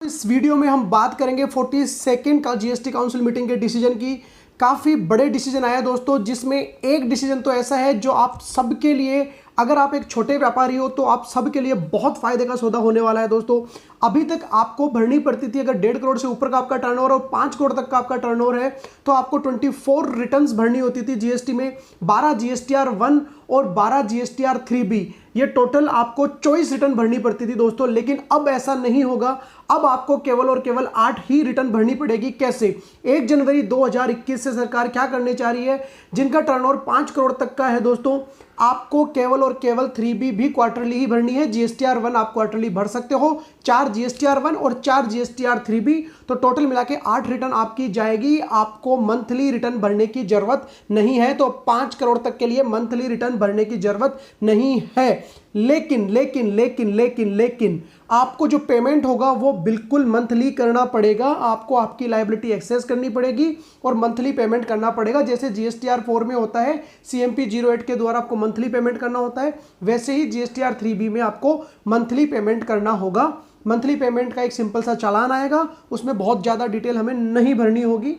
इस वीडियो में हम बात करेंगे 42nd का जीएसटी काउंसिल मीटिंग के डिसीजन की। काफ़ी बड़े डिसीजन आया दोस्तों, जिसमें एक डिसीजन तो ऐसा है जो आप सबके लिए, अगर आप एक छोटे व्यापारी हो तो आप सबके लिए बहुत फायदे का सौदा होने वाला है दोस्तों। अभी तक आपको भरनी पड़ती थी, अगर 1.5 करोड़ से ऊपर का आपका टर्नओवर और 5 करोड़ तक का आपका टर्नओवर है तो आपको 24 रिटर्न्स भरनी होती थी जीएसटी में, 12 जीएसटीआर 1 और 12 जीएसटीआर 3B। ये टोटल आपको 24 रिटर्न भरनी पड़ती थी दोस्तों, लेकिन अब ऐसा नहीं होगा। अब आपको केवल और केवल 8 ही रिटर्न भरनी पड़ेगी। कैसे? 1 जनवरी 2021 से सरकार क्या करने जा रही है, जिनका टर्नओवर 5 करोड़ तक का है दोस्तों, आपको केवल और केवल 3B भी क्वार्टरली ही भरनी है। जीएसटीआर 1 आप क्वार्टरली भर सकते हो, 4 जीएसटीआर 1 और 4 जीएसटीआर 3B, तो टोटल मिला के 8 रिटर्न आपकी जाएगी। आपको मंथली रिटर्न भरने की जरूरत नहीं है, तो 5 करोड़ तक के लिए मंथली रिटर्न भरने की जरूरत नहीं है। लेकिन लेकिन लेकिन लेकिन लेकिन आपको जो पेमेंट होगा वो बिल्कुल मंथली करना पड़ेगा। आपको आपकी लायबिलिटी एक्सेस करनी पड़ेगी और मंथली पेमेंट करना पड़ेगा। जैसे जीएसटीआर 4 में होता है, सीएमपी 08 के द्वारा आपको मंथली पेमेंट करना होता है, वैसे ही जीएसटीआर 3B में आपको मंथली पेमेंट करना होगा। मंथली पेमेंट का एक सिंपल सा चालान आएगा, उसमें बहुत ज़्यादा डिटेल हमें नहीं भरनी होगी।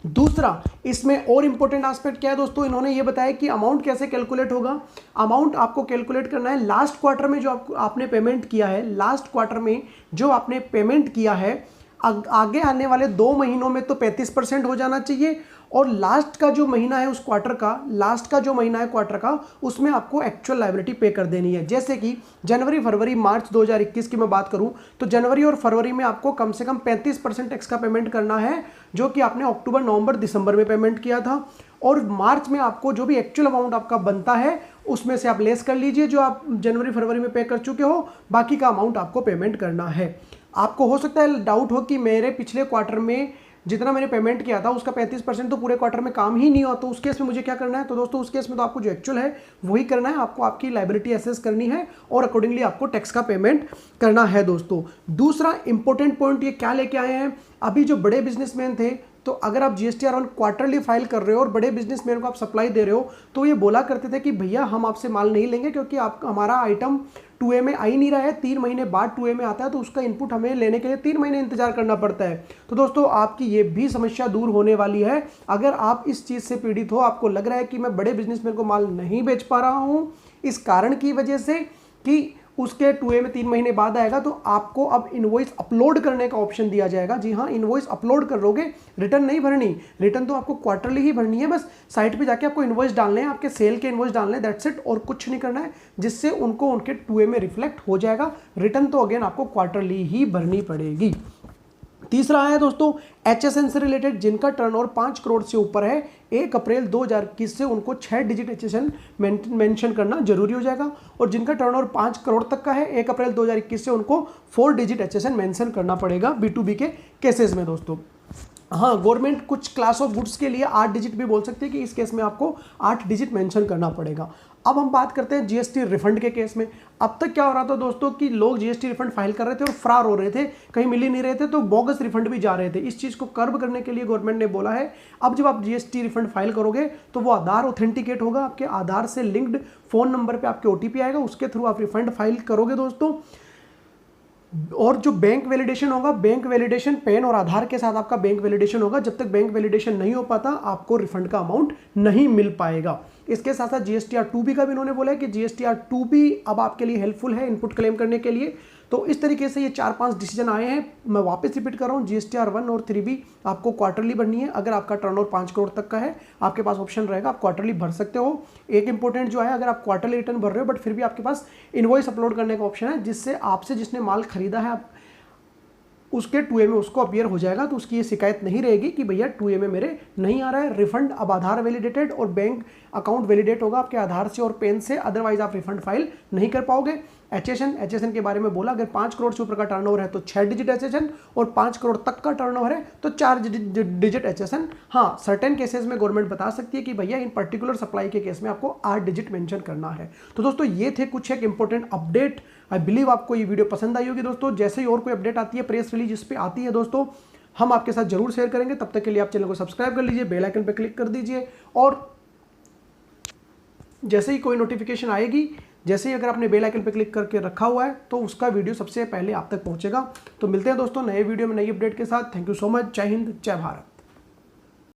दूसरा, इसमें और इंपॉर्टेंट एस्पेक्ट क्या है दोस्तों, इन्होंने ये बताया कि अमाउंट कैसे कैलकुलेट होगा। अमाउंट आपको कैलकुलेट करना है लास्ट क्वार्टर में जो आपने पेमेंट किया है, लास्ट क्वार्टर में जो आपने पेमेंट किया है, आगे आने वाले 2 महीनों में तो 35% हो जाना चाहिए, और लास्ट का जो महीना है उस क्वार्टर का, लास्ट का जो महीना है क्वार्टर का, उसमें आपको एक्चुअल लायबिलिटी पे कर देनी है। जैसे कि जनवरी, फरवरी, मार्च 2021 की मैं बात करूं तो जनवरी और फरवरी में आपको कम से कम 35% टैक्स का पेमेंट करना है, जो कि आपने अक्टूबर, नवंबर, दिसंबर में पेमेंट किया था। और मार्च में आपको जो भी एक्चुअल अमाउंट आपका बनता है उसमें से आप लेस कर लीजिए जो आप जनवरी फरवरी में पे कर चुके हो, बाकी का अमाउंट आपको पेमेंट करना है। आपको हो सकता है डाउट हो कि मेरे पिछले क्वार्टर में जितना मैंने पेमेंट किया था उसका 35% तो पूरे क्वार्टर में काम ही नहीं हुआ, तो उस केस में मुझे क्या करना है? तो दोस्तों उस केस में तो आपको जो एक्चुअल है वही करना है, आपको आपकी लायबिलिटी एसेस करनी है और अकॉर्डिंगली आपको टैक्स का पेमेंट करना है दोस्तों। दूसरा इंपॉर्टेंट पॉइंट ये क्या लेके आए हैं, अभी जो बड़े बिजनेसमैन थे, तो अगर आप जीएसटीआर 1 क्वार्टरली फाइल कर रहे हो और बड़े बिजनेसमैन को आप सप्लाई दे रहे हो, तो ये बोला करते थे कि भैया हम आपसे माल नहीं लेंगे क्योंकि आप हमारा आइटम 2A में आ ही नहीं रहा है, 3 महीने बाद 2A में आता है, तो उसका इनपुट हमें लेने के लिए 3 महीने इंतजार करना पड़ता है। तो दोस्तों आपकी ये भी समस्या दूर होने वाली है। अगर आप इस चीज़ से पीड़ित हो, आपको लग रहा है कि मैं बड़े बिजनेसमैन को माल नहीं बेच पा रहा हूँ इस कारण की वजह से कि उसके 2A में 3 महीने बाद आएगा, तो आपको अब इनवॉइस अपलोड करने का ऑप्शन दिया जाएगा। जी हाँ, इनवॉइस अपलोड करोगे, रिटर्न नहीं भरनी। रिटर्न तो आपको क्वार्टरली ही भरनी है, बस साइट पे जाके आपको इनवॉइस डालने हैं, आपके सेल के इनवॉइस डालने हैं, दैट्स इट, और कुछ नहीं करना है, जिससे उनको उनके 2A में रिफ्लेक्ट हो जाएगा। रिटर्न तो अगेन आपको क्वार्टरली ही भरनी पड़ेगी। तीसरा है दोस्तों HSN से रिलेटेड, जिनका टर्नओवर 5 करोड़ से ऊपर है, 1 अप्रैल 2021 से उनको 6 डिजिट HSN मेंशन करना जरूरी हो जाएगा, और जिनका टर्नओवर 5 करोड़ तक का है, 1 अप्रैल 2021 से उनको 4 डिजिट HSN मेंशन करना पड़ेगा B2B के केसेस में दोस्तों। हाँ, गवर्नमेंट कुछ क्लास ऑफ गुड्स के लिए 8 डिजिट भी बोल सकती है कि इस केस में आपको 8 डिजिट मेंशन करना पड़ेगा। अब हम बात करते हैं जीएसटी रिफंड के केस में। अब तक क्या हो रहा था दोस्तों कि लोग जीएसटी रिफंड फाइल कर रहे थे और फरार हो रहे थे, कहीं मिल ही नहीं रहे थे, तो बोगस रिफंड भी जा रहे थे। इस चीज़ को कर्ब करने के लिए गवर्नमेंट ने बोला है, अब जब आप जीएसटी रिफंड फाइल करोगे तो वो आधार ऑथेंटिकेट होगा, आपके आधार से लिंक्ड फ़ोन नंबर पर आपके OTP आएगा, उसके थ्रू आप रिफंड फाइल करोगे दोस्तों। और जो बैंक वैलिडेशन होगा, बैंक वैलिडेशन पैन और आधार के साथ आपका बैंक वैलिडेशन होगा। जब तक बैंक वैलिडेशन नहीं हो पाता आपको रिफंड का अमाउंट नहीं मिल पाएगा। इसके साथ साथ जीएसटीआर 2B का भी इन्होंने बोला है कि जीएसटीआर 2B अब आपके लिए हेल्पफुल है इनपुट क्लेम करने के लिए। तो इस तरीके से ये 4-5 डिसीजन आए हैं। मैं वापस रिपीट कर रहा हूँ, जीएसटीआर 1 और 3B आपको क्वार्टरली भरनी है। अगर आपका टर्नओवर 5 करोड़ तक का है, आपके पास ऑप्शन रहेगा, आप क्वार्टरली भर सकते हो। एक इंपॉर्टेंट जो है, अगर आप क्वार्टरली रिटर्न भर रहे हो बट फिर भी आपके पास इनवॉइस अपलोड करने का ऑप्शन है, जिससे आपसे जिसने माल खरीदा है उसके 2A में उसको अपीयर हो जाएगा, तो उसकी ये शिकायत नहीं रहेगी कि भैया 2A में मेरे नहीं आ रहा है रिफंड। अब आधार वैलिडेटेड और बैंक अकाउंट वैलिडेट होगा आपके आधार से और पेन से, अदरवाइज आप रिफंड फाइल नहीं कर पाओगे। HSN के बारे में बोला, अगर 5 करोड़ से ऊपर का टर्नओवर है तो 6 डिजिट HSN, और 5 करोड़ तक का टर्नओवर है तो 4 डिजिट HSN। हाँ, सर्टेन केसेस में गवर्नमेंट बता सकती है कि भैया इन पर्टिकुलर सप्लाई के केस में आपको 8 डिजिट मेंशन करना है। तो दोस्तों ये थे कुछ एक इंपॉर्टेंट अपडेट। आई बिलीव आपको ये वीडियो पसंद आई होगी दोस्तों। जैसे ही और कोई अपडेट आती है, प्रेस रिलीज इस पर आती है दोस्तों, हम आपके साथ जरूर शेयर करेंगे। तब तक के लिए आप चैनल को सब्सक्राइब कर लीजिए, बेल आइकन पर क्लिक कर दीजिए, और जैसे ही कोई नोटिफिकेशन आएगी जैसे ही अगर आपने बेल आइकन पर क्लिक करके रखा हुआ है तो उसका वीडियो सबसे पहले आप तक पहुंचेगा। तो मिलते हैं दोस्तों नए वीडियो में नई अपडेट के साथ। Thank you so much. जय हिंद, जय भारत।